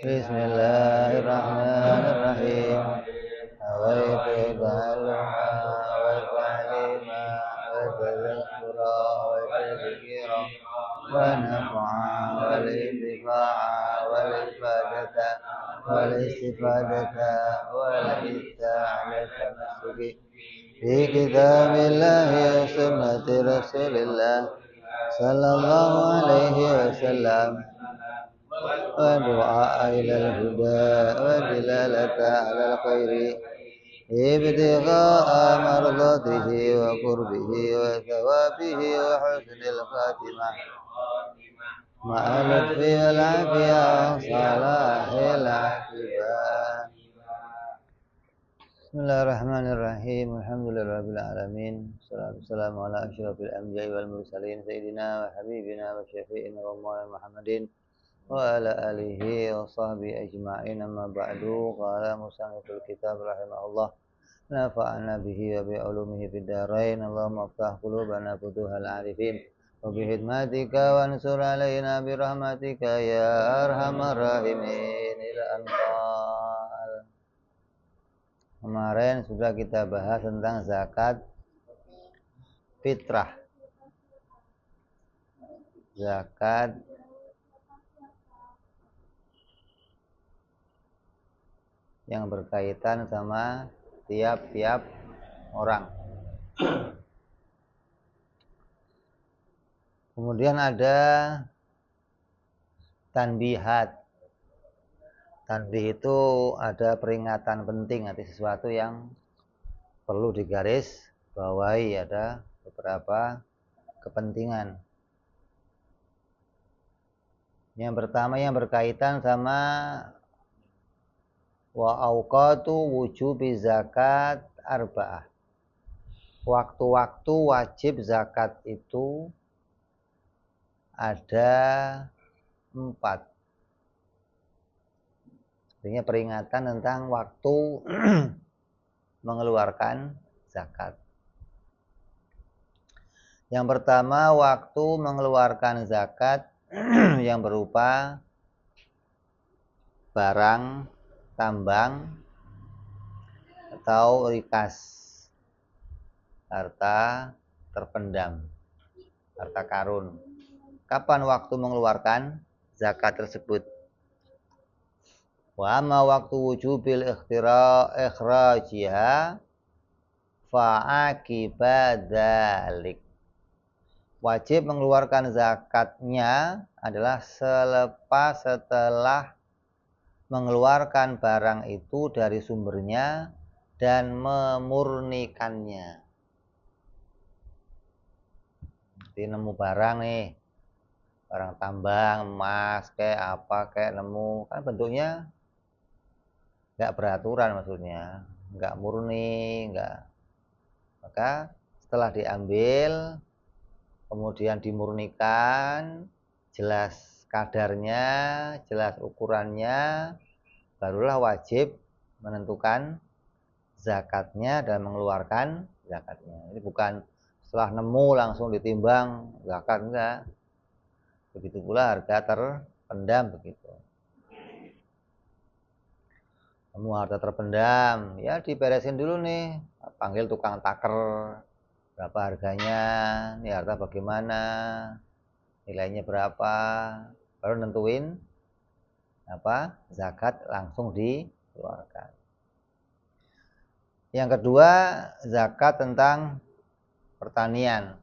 Bismillahirrahmanirrahim. Awaitu ta'alluha wa ta'lima wa tadhakkura wa tadhkira wa naf'a wal intifa'a wal ifadata wal istifadata wal ista'adata masuki fi kitabillahi wa sunnati rasulillah sallallahu alaihi wasallam wa du'a ila al-huda wa dilalata ala al-khairi ibtigha'a mardatihi wa qurbihi wa thawabihi wa husnil khatimah ma'al lutfi wal afiyah wa salahil aqibah. Bismillahirrahmanirrahim. Alhamdulillahirabbil alamin. Wassalatu wassalamu ala asyrafil anbiya'i wal mursalin sayyidina wa habibina wa syafi'ina wa maulana Muhammadin wa ala alihi wa sahbihi ajma'in. Amma ba'du. Qala musanniful kitab rahimahullah, nafa'ana bihi wa bi ulumihi fid dharain. Allahumma iftah qulubana futuhal arifin wa bi hidmatika wa ansur alaina bi rahmatika ya arhamar rahimin. Ila anqal. Kemarin sudah kita bahas tentang zakat fitrah. Zakat yang berkaitan sama tiap-tiap orang. Kemudian ada tanbihat. Tanbih itu ada peringatan penting, arti sesuatu yang perlu digaris bawahi, ada beberapa kepentingan. Yang pertama yang berkaitan sama wa auqatu wujubi zakat arba'ah. Waktu-waktu wajib zakat itu ada 4. Artinya peringatan tentang waktu mengeluarkan zakat. Yang pertama, waktu mengeluarkan zakat yang berupa barang tambang atau rikas, harta terpendam, harta karun. Kapan waktu mengeluarkan zakat tersebut? Wa amma waktu wujubil ikhrajiha fa'aqiba dzalik. Wajib mengeluarkan zakatnya adalah setelah mengeluarkan barang itu dari sumbernya dan memurnikannya. Jadi nemu barang nih, barang tambang, emas, kayak apa, kayak nemu, kan bentuknya nggak beraturan, maksudnya nggak murni, nggak. Maka setelah diambil, kemudian dimurnikan, jelas kadarnya, jelas ukurannya, barulah wajib menentukan zakatnya dan mengeluarkan zakatnya. Ini bukan setelah nemu langsung ditimbang zakat, enggak. Begitu pula harga terpendam begitu. Nemu harta terpendam, ya diberesin dulu nih, panggil tukang taker, berapa harganya, ini harta bagaimana, nilainya berapa, baru nentuin apa zakat langsung dikeluarkan. Yang kedua, zakat tentang pertanian.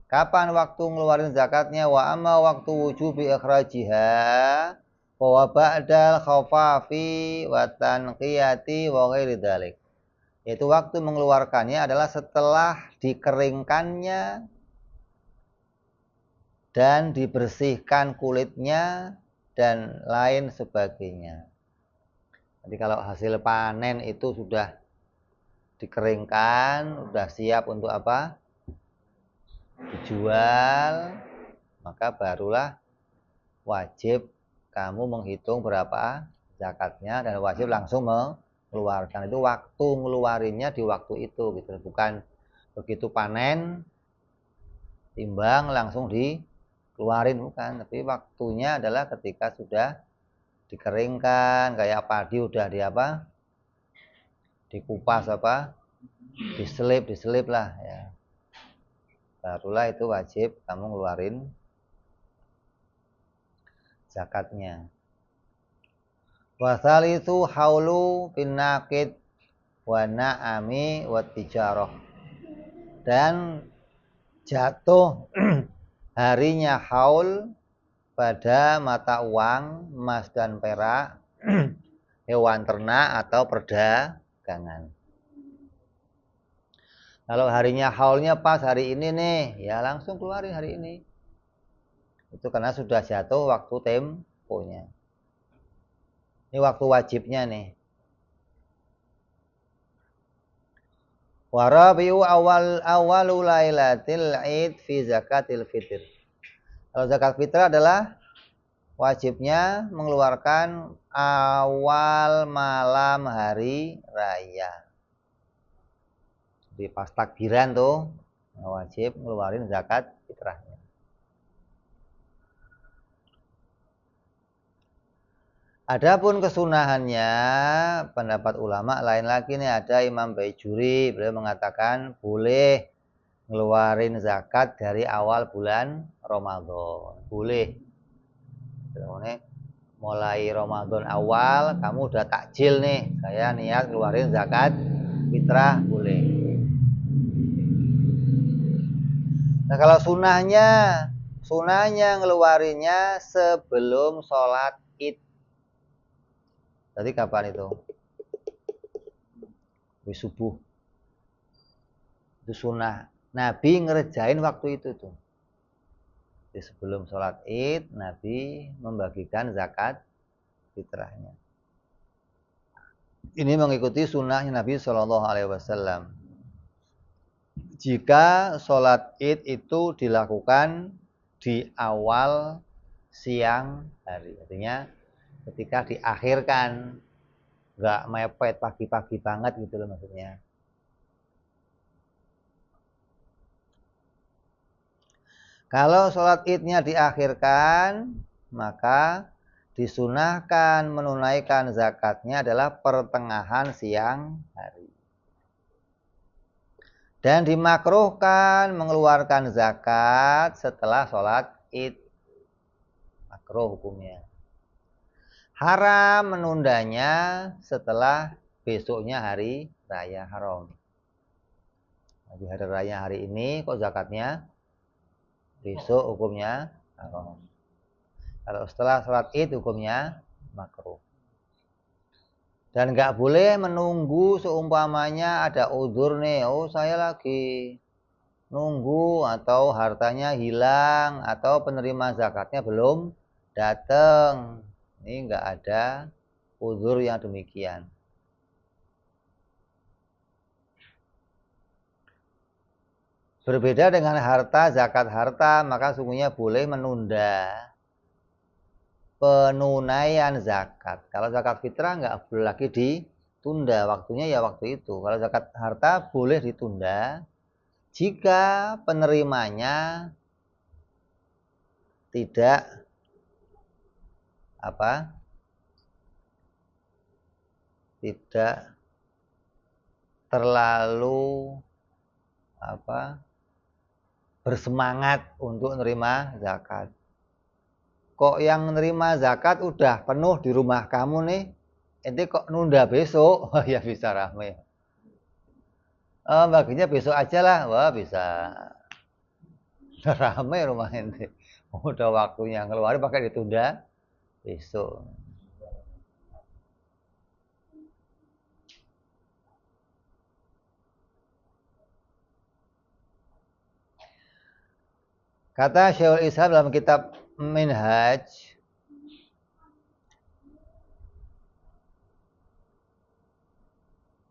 Kapan waktu ngeluarin zakatnya? Wa amma waktu wujubi ikhrajiha wa ba'dal khafafi wa tanqiyati wa ghairi dzalik. Yaitu waktu mengeluarkannya adalah setelah dikeringkannya dan dibersihkan kulitnya dan lain sebagainya. Jadi kalau hasil panen itu sudah dikeringkan, sudah siap untuk apa? Dijual, maka barulah wajib kamu menghitung berapa zakatnya dan wajib langsung mengeluarkan. Itu waktu ngeluarinnya di waktu itu gitu, bukan begitu panen timbang langsung dikeluarin, bukan, tapi waktunya adalah ketika sudah dikeringkan, kayak padi udah dikupas diselip lah ya. Barulah itu wajib kamu ngeluarin zakatnya. Wasal itu haulu pinakid wa na'ami wa tijarah. Dan jatuh harinya haul pada mata uang, emas dan perak, hewan ternak atau perdagangan. Kalau harinya haulnya pas hari ini nih, ya langsung keluarin hari ini. Itu karena sudah jatuh waktu temponya. Ini waktu wajibnya nih. Warabiu awalu lailatil id fi zakatil fitr. Kalau zakat fitrah adalah wajibnya mengeluarkan awal malam hari raya. Jadi pas takbiran tuh wajib ngeluarin zakat fitrahnya. Adapun kesunahannya, pendapat ulama lain lagi nih. Ada Imam Baijuri, beliau mengatakan boleh ngeluarin zakat dari awal bulan Ramadan. Boleh. Mulai Ramadan awal, kamu udah takjil nih, saya niat ngeluarin zakat fitrah, boleh. Nah kalau sunahnya ngeluarinnya sebelum sholat id. Tadi kapan itu? Di subuh. Itu sunnah. Nabi ngerjain waktu itu tuh. Di sebelum sholat id, Nabi membagikan zakat fitrahnya. Ini mengikuti sunnahnya Nabi SAW. Jika sholat id itu dilakukan di awal siang hari, artinya ketika diakhirkan, nggak mepet pagi-pagi banget gitu loh maksudnya. Kalau sholat idnya diakhirkan, maka disunahkan menunaikan zakatnya adalah pertengahan siang hari. Dan dimakruhkan mengeluarkan zakat setelah sholat id. Makruh hukumnya. Haram menundanya setelah besoknya hari raya, haram. Di hari raya hari ini kok zakatnya besok, hukumnya haram. Kalau setelah sholat id hukumnya makruh. Dan nggak boleh menunggu seumpamanya ada udzur nih, oh saya lagi nunggu atau hartanya hilang atau penerima zakatnya belum datang. Ini nggak ada udzur yang demikian. Berbeda dengan harta, zakat harta, maka sungguhnya boleh menunda penunaian zakat. Kalau zakat fitrah nggak boleh lagi ditunda, waktunya ya waktu itu. Kalau zakat harta boleh ditunda jika penerimanya tidak tidak terlalu bersemangat untuk menerima zakat. Kok yang menerima zakat udah penuh di rumah kamu nih, ente kok nunda besok? Ya bisa rame. Baginya besok aja lah, wah bisa. Rame rumah ente. Udah waktunya ngeluarin pakai ditunda besok. Kata Syekhul Islam dalam kitab Minhaj,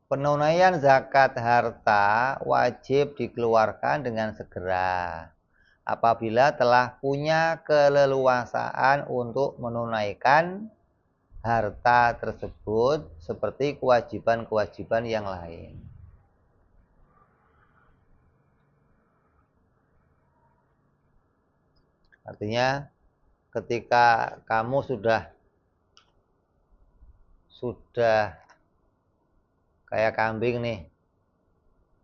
penunaian zakat harta wajib dikeluarkan dengan segera apabila telah punya keleluasaan untuk menunaikan harta tersebut seperti kewajiban-kewajiban yang lain. Artinya ketika kamu sudah sudah kayak kambing nih,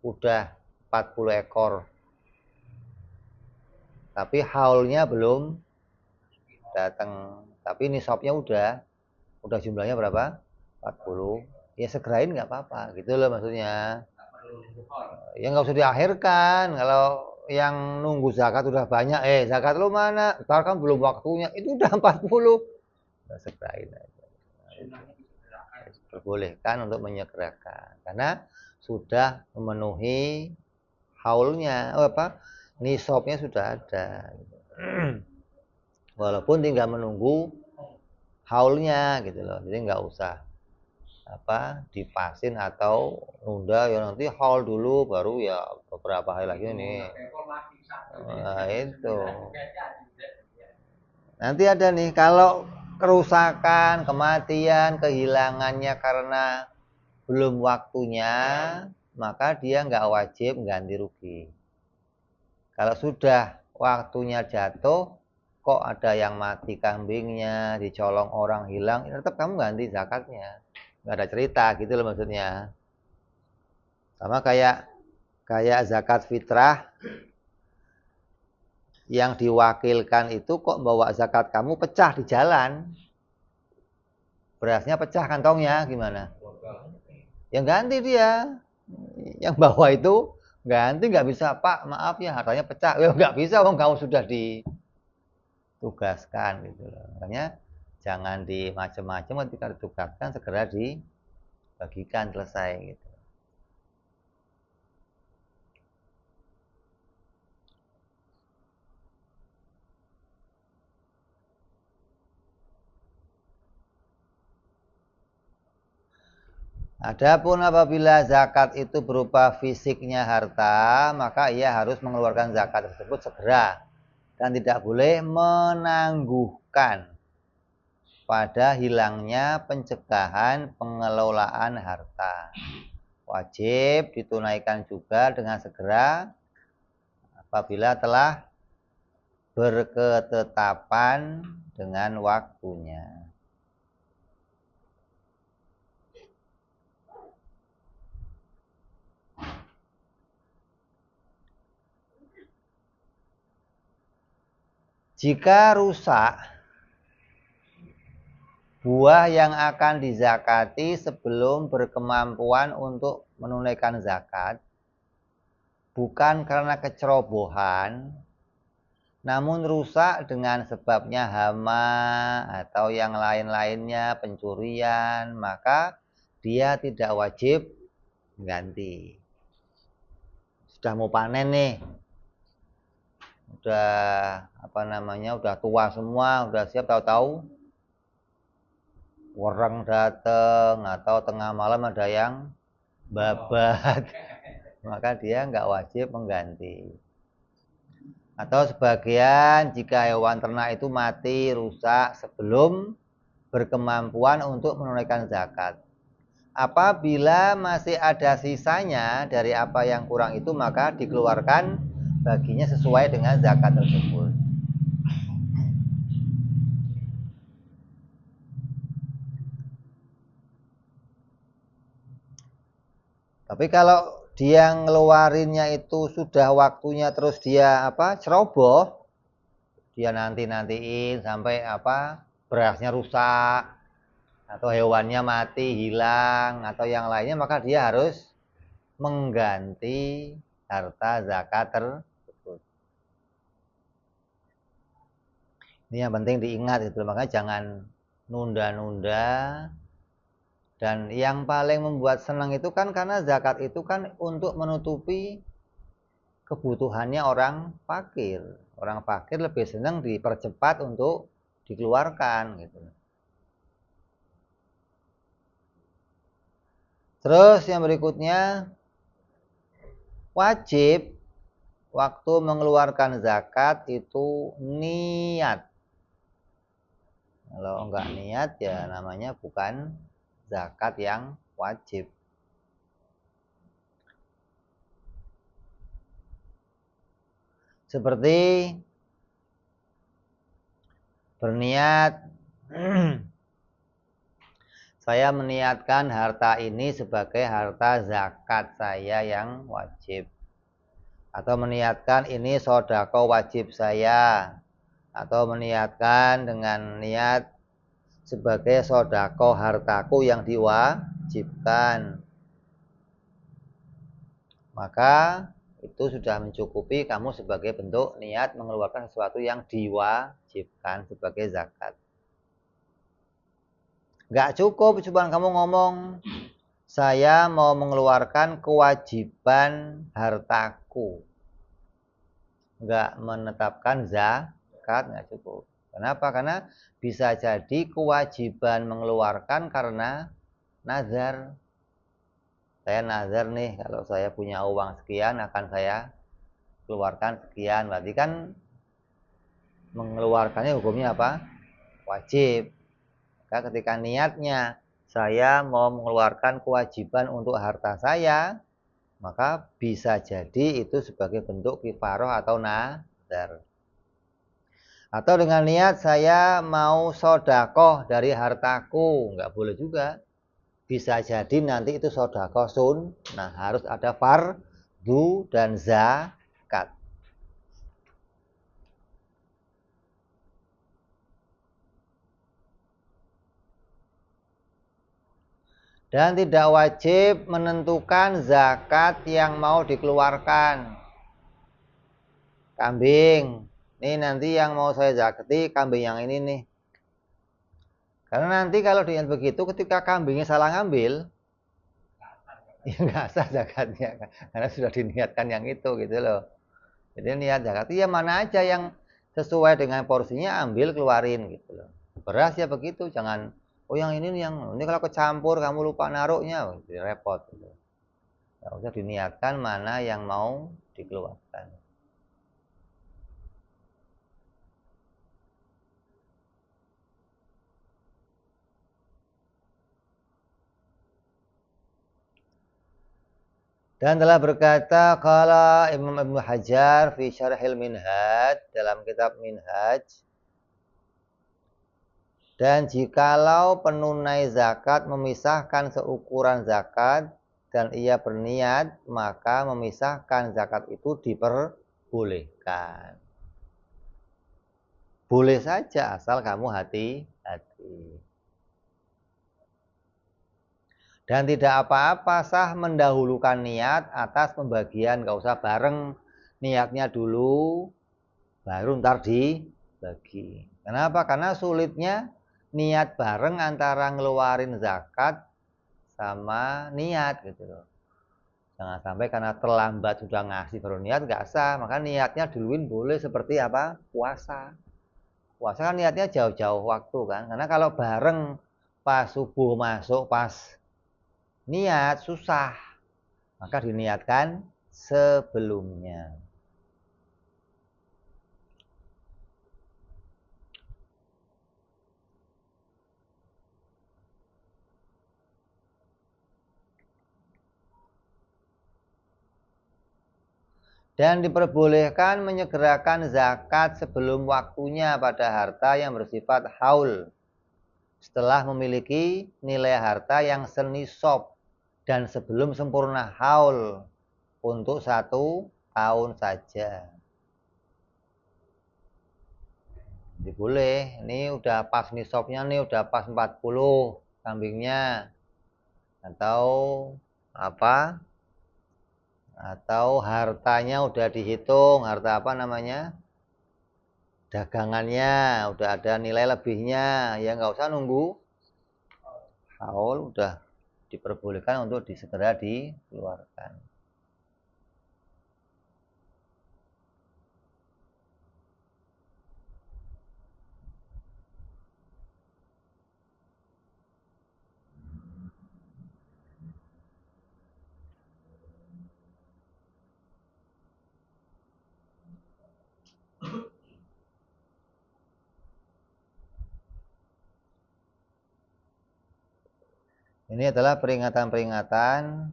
udah 40 ekor, tapi haulnya belum datang, tapi nisabnya udah jumlahnya berapa? 40. Ya segerain nggak apa-apa, gitu loh maksudnya. Ya nggak usah diakhirkan. Kalau yang nunggu zakat udah banyak, zakat lu mana? Ntar kan belum waktunya, itu udah 40. Nah, segerain aja. Diperbolehkan untuk menyegerakan karena sudah memenuhi haulnya, nisabnya sudah ada. Walaupun tinggal menunggu haulnya gitu loh, jadi nggak usah dipasin atau nunda ya, nanti haul dulu baru ya beberapa hari lagi nih. Nah, itu nanti ada nih, kalau kerusakan, kematian, kehilangannya karena belum waktunya, maka dia nggak wajib ganti rugi. Kalau sudah waktunya jatuh, kok ada yang mati kambingnya, dicolong orang, hilang, tetap kamu ganti zakatnya. Nggak ada cerita gitu loh maksudnya. Sama kayak zakat fitrah, yang diwakilkan itu kok bawa zakat kamu pecah di jalan. Berasnya pecah kantongnya, gimana? Yang ganti dia. Yang bawa itu ganti, nggak bisa, Pak, maaf ya hartanya pecah. Ya nggak bisa, kamu sudah ditugaskan gitu loh. Makanya jangan di macam-macam, ketika ditugaskan segera dibagikan, selesai gitu. Adapun apabila zakat itu berupa fisiknya harta, maka ia harus mengeluarkan zakat tersebut segera dan tidak boleh menangguhkan pada hilangnya pencegahan pengelolaan harta. Wajib ditunaikan juga dengan segera apabila telah berketetapan dengan waktunya. Jika rusak buah yang akan dizakati sebelum berkemampuan untuk menunaikan zakat, bukan karena kecerobohan, namun rusak dengan sebabnya hama atau yang lain-lainnya, pencurian, maka dia tidak wajib ganti. Sudah mau panen nih, udah tua semua, udah siap, tahu-tahu orang datang atau tengah malam ada yang babat, maka dia nggak wajib mengganti. Atau sebagian, jika hewan ternak itu mati, rusak sebelum berkemampuan untuk menunaikan zakat, apabila masih ada sisanya dari apa yang kurang itu, maka dikeluarkan baginya sesuai dengan zakat tersebut. Tapi kalau dia ngeluarinnya itu sudah waktunya, terus dia ceroboh, dia nanti-nantiin sampai berasnya rusak atau hewannya mati, hilang atau yang lainnya, maka dia harus mengganti harta zakat tersebut. Ini yang penting diingat itu, makanya jangan nunda-nunda. Dan yang paling membuat senang itu kan karena zakat itu kan untuk menutupi kebutuhannya orang fakir. Orang fakir lebih senang dipercepat untuk dikeluarkan gitu. Terus yang berikutnya, wajib waktu mengeluarkan zakat itu niat. Kalau enggak niat ya namanya bukan zakat yang wajib. Seperti berniat Saya meniatkan harta ini sebagai harta zakat saya yang wajib. Atau meniatkan ini sodako wajib saya. Atau meniatkan dengan niat sebagai sodako hartaku yang diwajibkan. Maka itu sudah mencukupi kamu sebagai bentuk niat mengeluarkan sesuatu yang diwajibkan sebagai zakat. Nggak cukup cuma kamu ngomong, saya mau mengeluarkan kewajiban hartaku. Nggak menetapkan zakat, nggak cukup. Kenapa? Karena bisa jadi kewajiban mengeluarkan karena nazar. Saya nazar nih, kalau saya punya uang sekian akan saya keluarkan sekian. Berarti kan mengeluarkannya hukumnya apa? Wajib. Maka ketika niatnya saya mau mengeluarkan kewajiban untuk harta saya, maka bisa jadi itu sebagai bentuk kifaroh atau nazar. Atau dengan niat saya mau sodakoh dari hartaku, nggak boleh juga. Bisa jadi nanti itu sodakoh nah harus ada fardu dan zakat. Dan tidak wajib menentukan zakat yang mau dikeluarkan. Kambing, ini nanti yang mau saya zakati kambing yang ini nih. Karena nanti kalau dengan begitu ketika kambingnya salah ngambil, ya nggak sah zakatnya. Karena sudah diniatkan yang itu gitu loh. Jadi niat zakat ya mana aja yang sesuai dengan porsinya ambil keluarin gitu loh. Beras ya begitu, jangan oh yang ini kalau kecampur kamu lupa naruhnya, jadi repot gitu. Nggak usah diniatkan mana yang mau dikeluarkan. Dan telah berkata qala Imam Ibnu Hajar fi Syarhil Minhaj, dalam kitab Minhaj, dan jikalau penunai zakat memisahkan seukuran zakat dan ia berniat, maka memisahkan zakat itu diperbolehkan. Boleh saja asal kamu hati-hati. Dan tidak apa-apa sah mendahulukan niat atas pembagian, gak usah bareng, niatnya dulu baru ntar dibagi. Kenapa? Karena sulitnya niat bareng antara ngeluarin zakat sama niat gitu loh. Jangan sampai karena terlambat sudah ngasih baru niat gak sah. Maka niatnya duluin boleh, seperti apa? Puasa. Puasa kan niatnya jauh-jauh waktu kan. Karena kalau bareng pas subuh masuk pas niat susah, maka diniatkan sebelumnya. Dan diperbolehkan menyegerakan zakat sebelum waktunya pada harta yang bersifat haul, setelah memiliki nilai harta yang senisab dan sebelum sempurna haul untuk 1 tahun saja. Jadi boleh, ini udah pas nisabnya nih, udah pas 40 kambingnya, atau apa, atau hartanya udah dihitung, harta apa namanya, dagangannya udah ada nilai lebihnya, ya nggak usah nunggu haul, udah diperbolehkan untuk segera dikeluarkan. Ini adalah peringatan-peringatan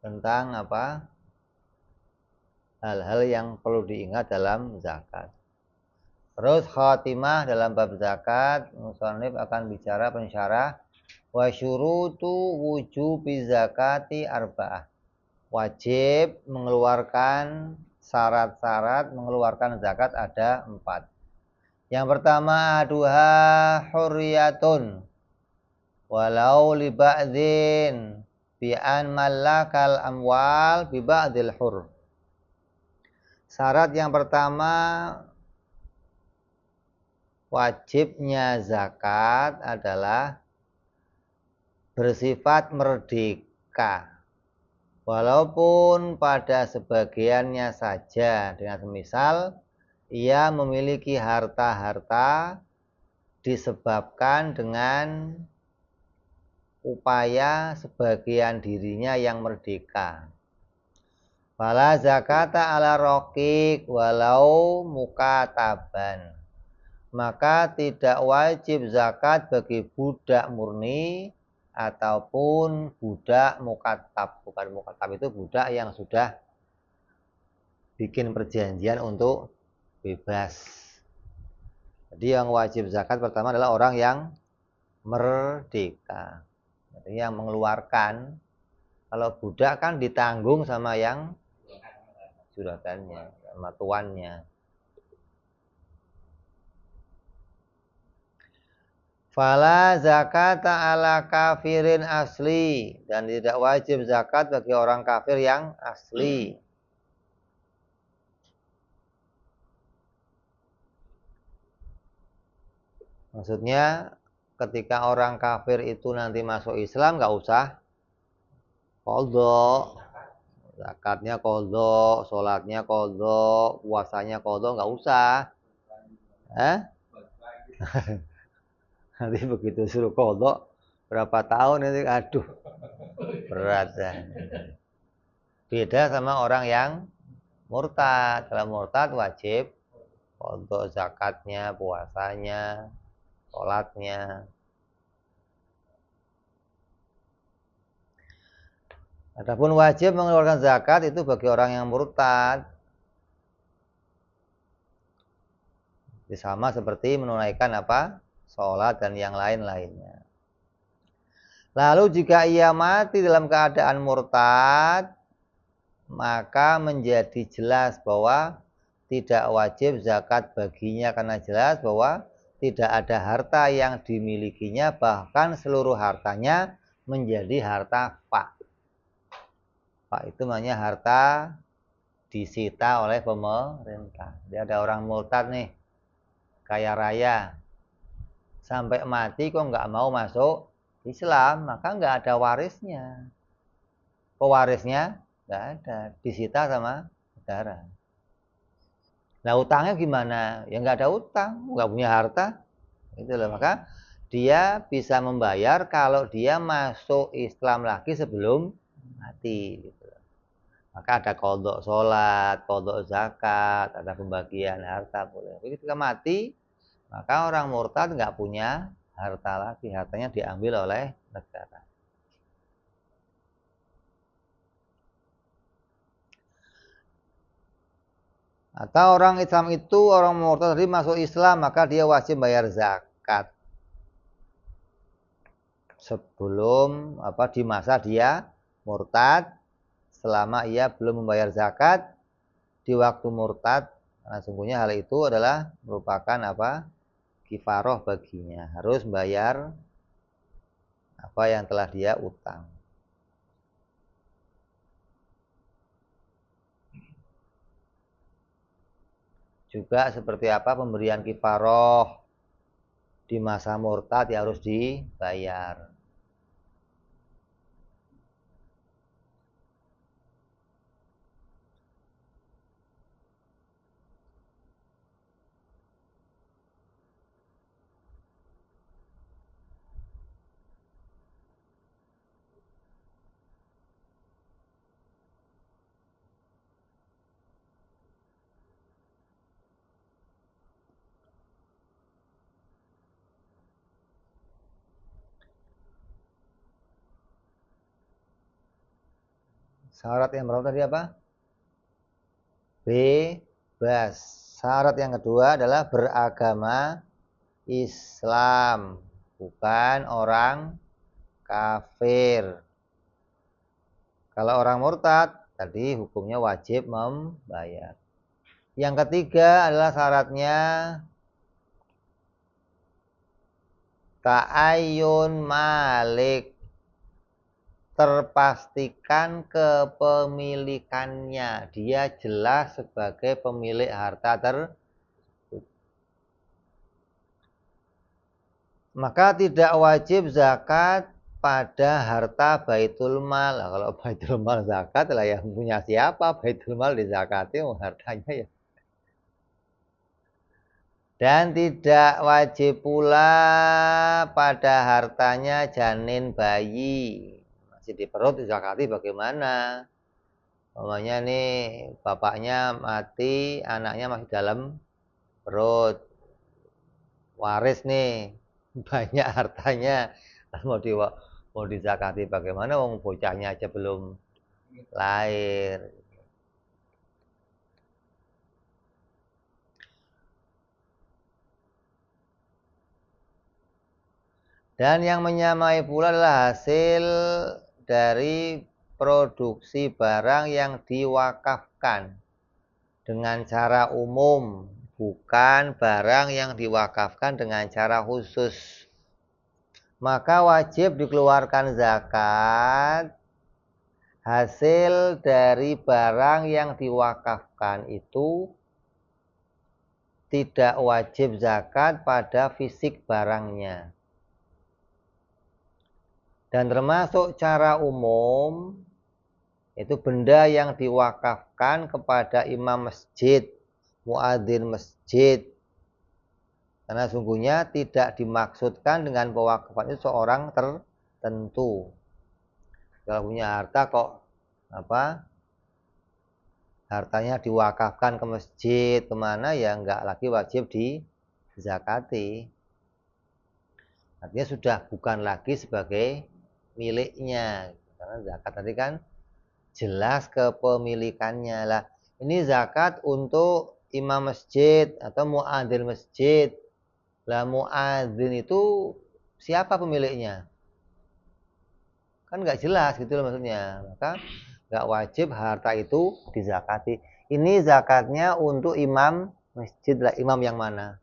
tentang apa? Hal-hal yang perlu diingat dalam zakat. Terus khatimah dalam bab zakat, musannif akan bicara pensyarah wa syurutu wujubi zakati arba'ah. Wajib mengeluarkan syarat-syarat mengeluarkan zakat ada 4. Yang pertama aduha hurriyatun walau li ba'din bi an malakal amwal bi ba'dil hur. Syarat yang pertama wajibnya zakat adalah bersifat merdeka. Walaupun pada sebagiannya saja, dengan semisal ia memiliki harta-harta disebabkan dengan upaya sebagian dirinya yang merdeka. Fala zakata ala rokik walau mukataban. Maka tidak wajib zakat bagi budak murni ataupun budak mukatab. Bukan mukatab, itu budak yang sudah bikin perjanjian untuk bebas. Jadi yang wajib zakat pertama adalah orang yang merdeka. Jadi yang mengeluarkan. Kalau budak kan ditanggung sama yang juragannya, sama tuannya. Fala zakata ala kafirin asli, dan tidak wajib zakat bagi orang kafir yang asli. Maksudnya ketika orang kafir itu nanti masuk Islam nggak usah qadha, zakatnya qadha, sholatnya qadha, puasanya qadha, nggak usah. Nanti begitu suruh qadha berapa tahun nanti, aduh berat ya. Beda sama orang yang murtad. Kalau murtad wajib qadha zakatnya, puasanya, sholatnya. Adapun wajib mengeluarkan zakat itu bagi orang yang murtad. Sama seperti menunaikan apa? Sholat dan yang lain-lainnya. Lalu jika ia mati dalam keadaan murtad, maka menjadi jelas bahwa tidak wajib zakat baginya, karena jelas bahwa tidak ada harta yang dimilikinya, bahkan seluruh hartanya menjadi harta fak. Fak itu namanya harta disita oleh pemerintah. Dia ada orang murtad nih, kaya raya, sampai mati kok nggak mau masuk Islam, maka nggak ada warisnya. Pewarisnya nggak ada, disita sama negara. Nah utangnya gimana? Ya nggak ada utang, nggak punya harta. Itu loh, maka dia bisa membayar kalau dia masuk Islam lagi sebelum mati. Gitu. Maka ada qadha sholat, qadha zakat, ada pembagian harta boleh. Tapi ketika mati, maka orang murtad nggak punya harta lagi, hartanya diambil oleh negara. Atau orang Islam itu, orang murtad tadi masuk Islam, maka dia wajib bayar zakat sebelum di masa dia murtad. Selama ia belum membayar zakat di waktu murtad, nah sungguhnya hal itu adalah merupakan kifaroh baginya, harus bayar apa yang telah dia utang. Juga seperti apa pemberian kifaroh di masa murtad ya harus dibayar. Syarat yang berapa tadi apa? Bebas. Syarat yang kedua adalah beragama Islam, bukan orang kafir. Kalau orang murtad, tadi hukumnya wajib membayar. Yang ketiga adalah syaratnya ta'ayyun malik, terpastikan kepemilikannya, dia jelas sebagai pemilik harta tersebut. Maka tidak wajib zakat pada harta baitul mal. Nah, kalau baitul mal zakat lah yang punya siapa, baitul mal dizakati hartanya ya. Dan tidak wajib pula pada hartanya janin bayi. Masih di perut dizakati bagaimana? Umpamanya nih bapaknya mati, anaknya masih dalam perut. Waris nih, banyak hartanya. Mau dizakati bagaimana? Wong bocahnya aja belum lahir. Dan yang menyamai pula adalah hasil dari produksi barang yang diwakafkan dengan cara umum, bukan barang yang diwakafkan dengan cara khusus. Maka wajib dikeluarkan zakat hasil dari barang yang diwakafkan itu. Tidak wajib zakat pada fisik barangnya. Dan termasuk cara umum, itu benda yang diwakafkan kepada imam masjid, muadzin masjid. Karena sungguhnya tidak dimaksudkan dengan pewakafan itu seorang tertentu. Kalau punya harta kok hartanya diwakafkan ke masjid kemana ya enggak lagi wajib dizakati. Artinya sudah bukan lagi sebagai miliknya. Karena zakat tadi kan jelas kepemilikannya lah. Ini zakat untuk imam masjid atau muadzin masjid. Lah muadzin itu siapa pemiliknya? Kan nggak jelas gitu loh maksudnya. Maka nggak wajib harta itu dizakati. Ini zakatnya untuk imam masjid lah. Imam yang mana?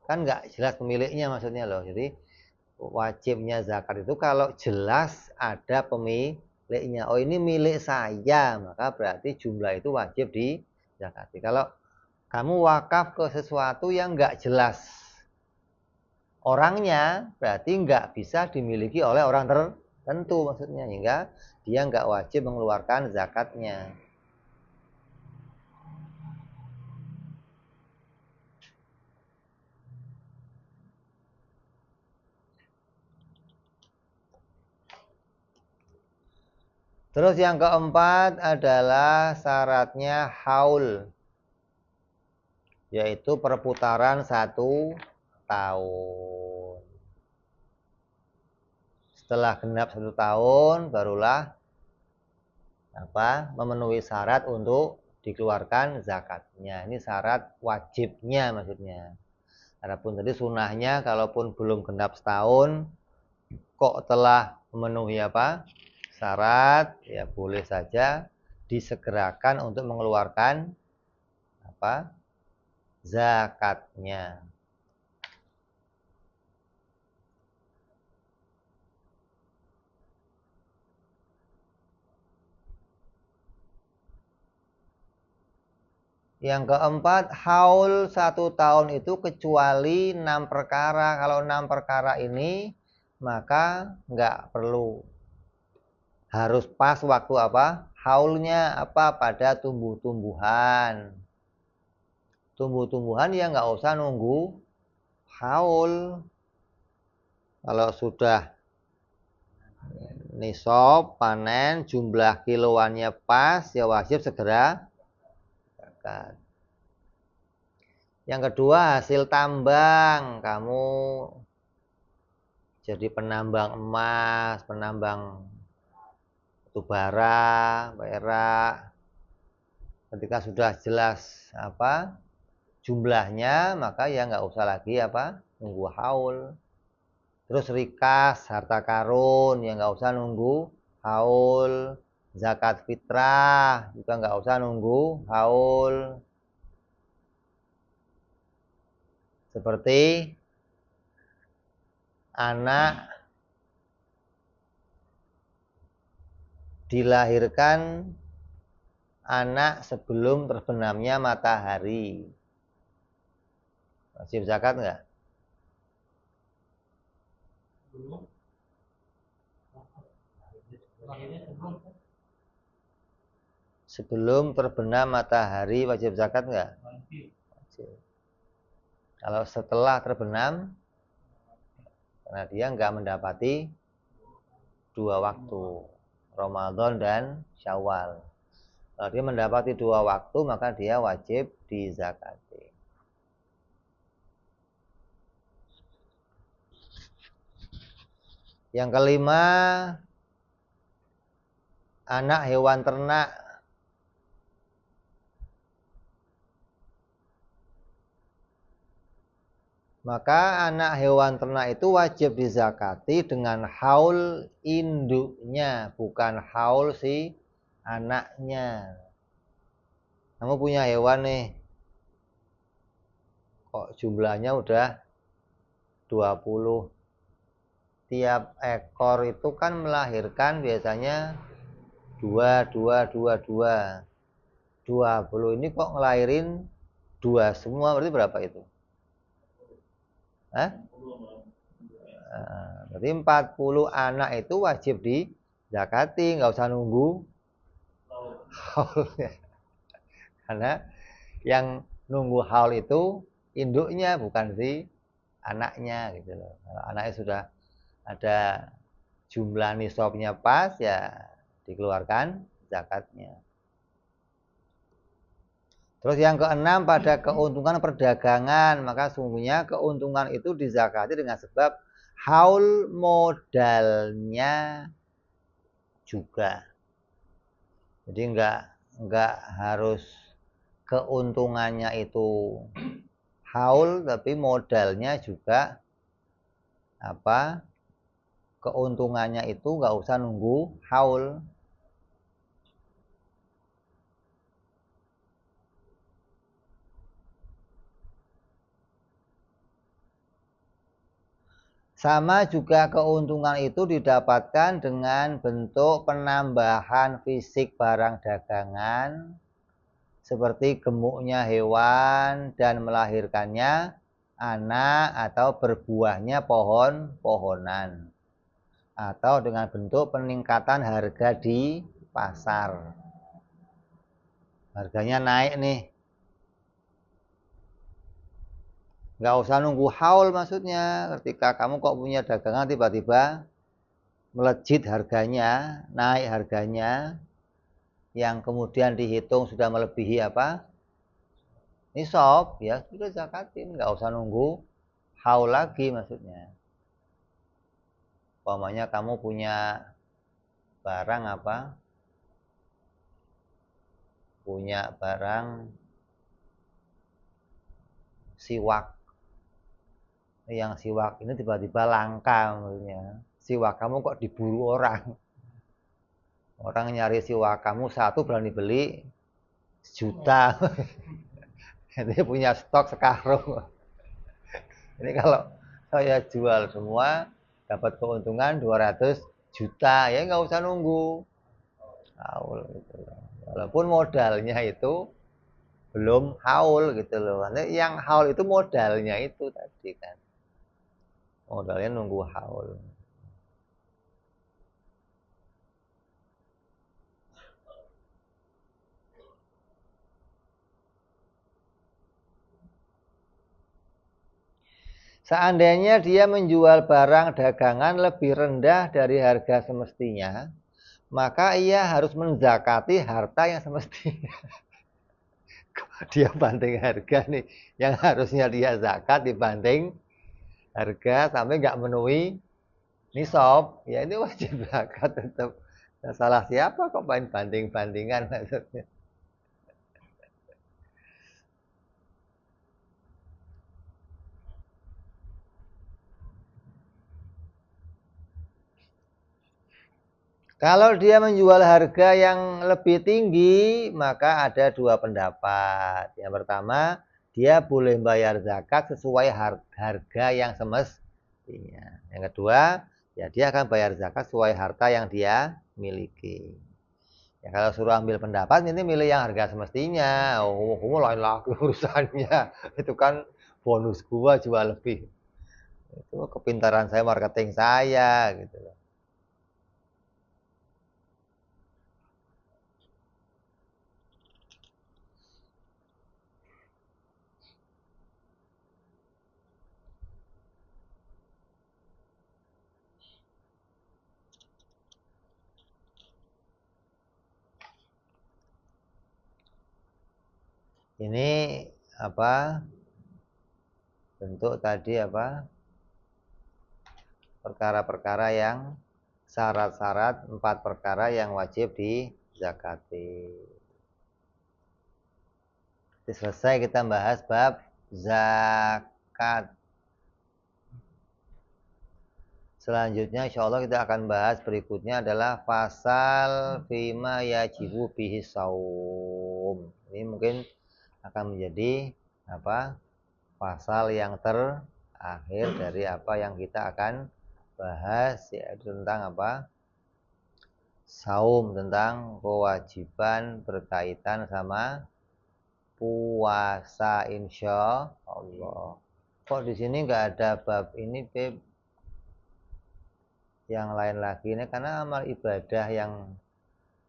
Kan nggak jelas pemiliknya maksudnya loh. Jadi wajibnya zakat itu kalau jelas ada pemiliknya. Oh ini milik saya, maka berarti jumlah itu wajib dizakati. Kalau kamu wakaf ke sesuatu yang nggak jelas orangnya, berarti nggak bisa dimiliki oleh orang tertentu maksudnya, hingga dia nggak wajib mengeluarkan zakatnya. Terus yang keempat adalah syaratnya haul, yaitu perputaran 1 tahun. Setelah genap 1 tahun barulah memenuhi syarat untuk dikeluarkan zakatnya. Ini syarat wajibnya maksudnya. Adapun tadi sunahnya kalaupun belum genap setahun kok telah memenuhi syarat, ya boleh saja disegerakan untuk mengeluarkan zakatnya. Yang keempat, haul 1 tahun itu kecuali 6 perkara. Kalau 6 perkara ini maka nggak perlu harus pas waktu haulnya pada tumbuh-tumbuhan. Tumbuh-tumbuhan ya nggak usah nunggu haul. Kalau sudah nisab panen jumlah kiloannya pas ya wajib segera zakat. Yang kedua, hasil tambang. Kamu jadi penambang emas, penambang batu bara, perak. Ketika sudah jelas jumlahnya, maka ya nggak usah lagi apa nunggu haul. Terus rikas, harta karun, ya nggak usah nunggu haul. Zakat fitrah juga nggak usah nunggu haul. Seperti anak dilahirkan anak sebelum terbenamnya matahari. Wajib zakat nggak? Sebelum terbenam matahari wajib zakat nggak? Wajib. Kalau setelah terbenam, karena dia nggak mendapati 2 waktu, Ramadan dan Syawal. Kalau dia mendapati 2 waktu, maka dia wajib dizakati. Yang kelima, anak hewan ternak. Maka anak hewan ternak itu wajib dizakati dengan haul induknya, bukan haul si anaknya. Kamu punya hewan nih, kok jumlahnya udah 20. Tiap ekor itu kan melahirkan biasanya 20 ini kok ngelahirin 2 semua, berarti berapa itu? Hah? Berarti 40 anak itu wajib dizakati, nggak usah nunggu haulnya. Karena yang nunggu haul itu induknya, bukan si anaknya gitu loh. Kalau anaknya sudah ada jumlah nisabnya pas, ya dikeluarkan zakatnya. Terus yang keenam, pada keuntungan perdagangan, maka sungguhnya keuntungan itu dizakati dengan sebab haul modalnya juga. Jadi enggak harus keuntungannya itu haul, tapi modalnya juga apa? Keuntungannya itu enggak usah nunggu haul. Sama juga keuntungan itu didapatkan dengan bentuk penambahan fisik barang dagangan, seperti gemuknya hewan dan melahirkannya anak atau berbuahnya pohon-pohonan, atau dengan bentuk peningkatan harga di pasar. Harganya naik nih. Nggak usah nunggu haul, maksudnya ketika kamu kok punya dagangan tiba-tiba melejit harganya, naik harganya, yang kemudian dihitung sudah melebihi apa? Nisab, ya sudah zakatin, nggak usah nunggu haul lagi maksudnya. Umpamanya kamu punya barang apa? Punya barang siwak. Yang siwak ini tiba-tiba langka maksudnya. Siwak kamu kok diburu orang. Orang nyari siwak kamu 1 berani beli 1 juta. Jadi punya stok sekarung. Ini kalau saya jual semua dapat keuntungan 200 juta, ya nggak usah nunggu haul gitu loh. Walaupun modalnya itu belum haul gitu loh. Yang haul itu modalnya itu tadi kan. Modalnya nunggu haul. Seandainya dia menjual barang dagangan lebih rendah dari harga semestinya, maka ia harus menzakati harta yang semestinya. Dia banting harga nih, yang harusnya dia zakat dibanting harga sampai nggak memenuhi nisab, ya ini wajib zakat tetap. Nah, salah siapa kok main banding-bandingan maksudnya? Kalau dia menjual harga yang lebih tinggi, maka ada dua pendapat. Yang pertama, dia boleh bayar zakat sesuai harga yang semestinya. Yang kedua, ya dia akan bayar zakat sesuai harta yang dia miliki. Ya kalau suruh ambil pendapat, ini milih yang harga semestinya. Oh, lain lagi urusannya. Itu kan bonus gua jual lebih. Itu kepintaran saya, marketing saya gitu loh. Ini apa? Bentuk tadi apa? Perkara-perkara yang syarat-syarat, 4 perkara yang wajib dizakati. Selesai kita bahas bab zakat. Selanjutnya insya Allah kita akan bahas berikutnya adalah fasal fima yajibu bihi saum. Ini mungkin akan menjadi apa? Pasal yang terakhir dari apa yang kita akan bahas, yaitu tentang apa? Saum, tentang kewajiban berkaitan sama puasa insya Allah. Kok di sini nggak ada bab ini, Beb? Yang lain lagi ini karena amal ibadah yang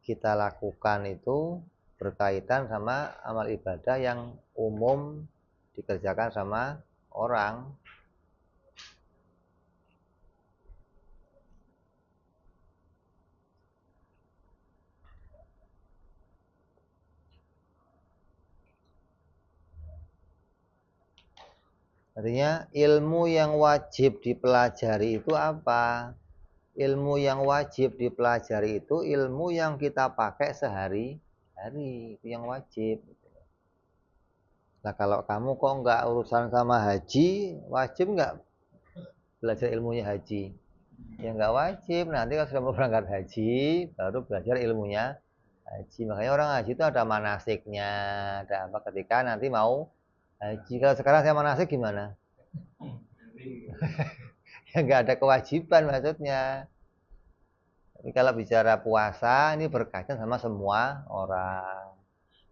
kita lakukan itu berkaitan sama amal ibadah yang umum dikerjakan sama orang. Artinya ilmu yang wajib dipelajari itu apa? Ilmu yang wajib dipelajari itu ilmu yang kita pakai sehari-hari, itu yang wajib. Nah kalau kamu kok nggak urusan sama haji, wajib nggak belajar ilmunya haji? Ya nggak wajib. Nanti kalau sudah mau berangkat haji, baru belajar ilmunya haji. Makanya orang haji itu ada manasiknya, ada apa ketika nanti mau haji. Kalau sekarang saya manasik gimana? Ya nggak ada kewajiban maksudnya. Tapi kalau bicara puasa ini berkaitan sama semua orang.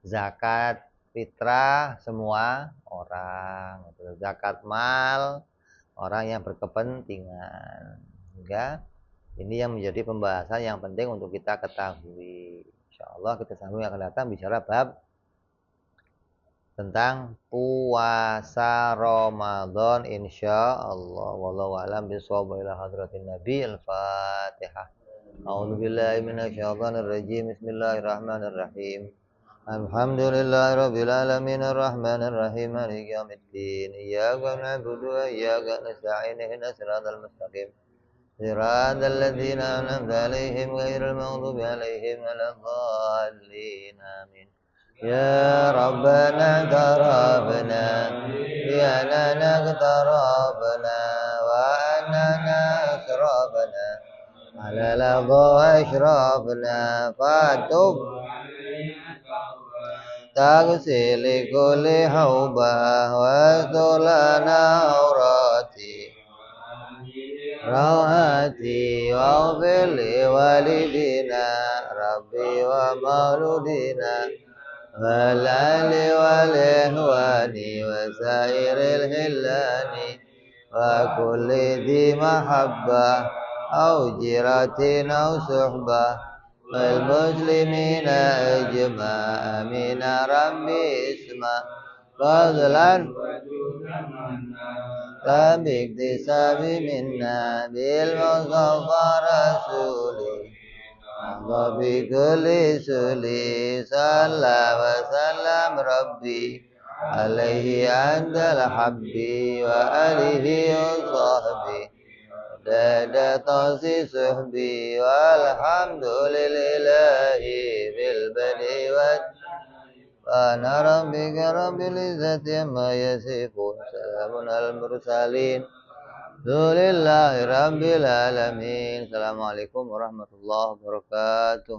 Zakat fitrah semua orang. Zakat mal orang yang berkepentingan. Sehingga ini yang menjadi pembahasan yang penting untuk kita ketahui. Insya Allah kita sambung yang akan datang bicara bab tentang puasa Ramadan insya Allah. Wallahu a'lam bishawab. Ila hadratin Nabi al-Fatihah. A'udzu billahi minasyaitonir rajim. Bismillahirrahmanirrahim. Alhamdulillahirabbil alamin arrahmanir rahim maliki yaumiddin. Iyyaka na'budu wa iyyaka nasta'in ihdinas siratal mustaqim. Siratal ladzina an'amta 'alaihim ghairil maghdubi 'alaihim waladdallin. Amin. Ya Rabbana tarabna ya lana tarabna wa annana asrabna ala ladha ashrabna fatub taghsili kulli hauba wa tulana aurati rawati wa fili walidina rabbi wa mauludina والآل والإخوان وسائر الهلان وكل ذي محبة أو جيرة أو صحبة والمسلمين أجمع آمين ربي اسمع فضلا باكتساب منا بالمصطفى رسولي وبكل سلي صلى وسلم ربي عليه عند الحبي وآله وصحبه دادا توسي صحبي والحمد لله بالبدء وأنا ربك رب العزة عما يصفون سلام على المرسلين Alhamdulillahi Rabbil Alamin. Assalamualaikum warahmatullahi wabarakatuh.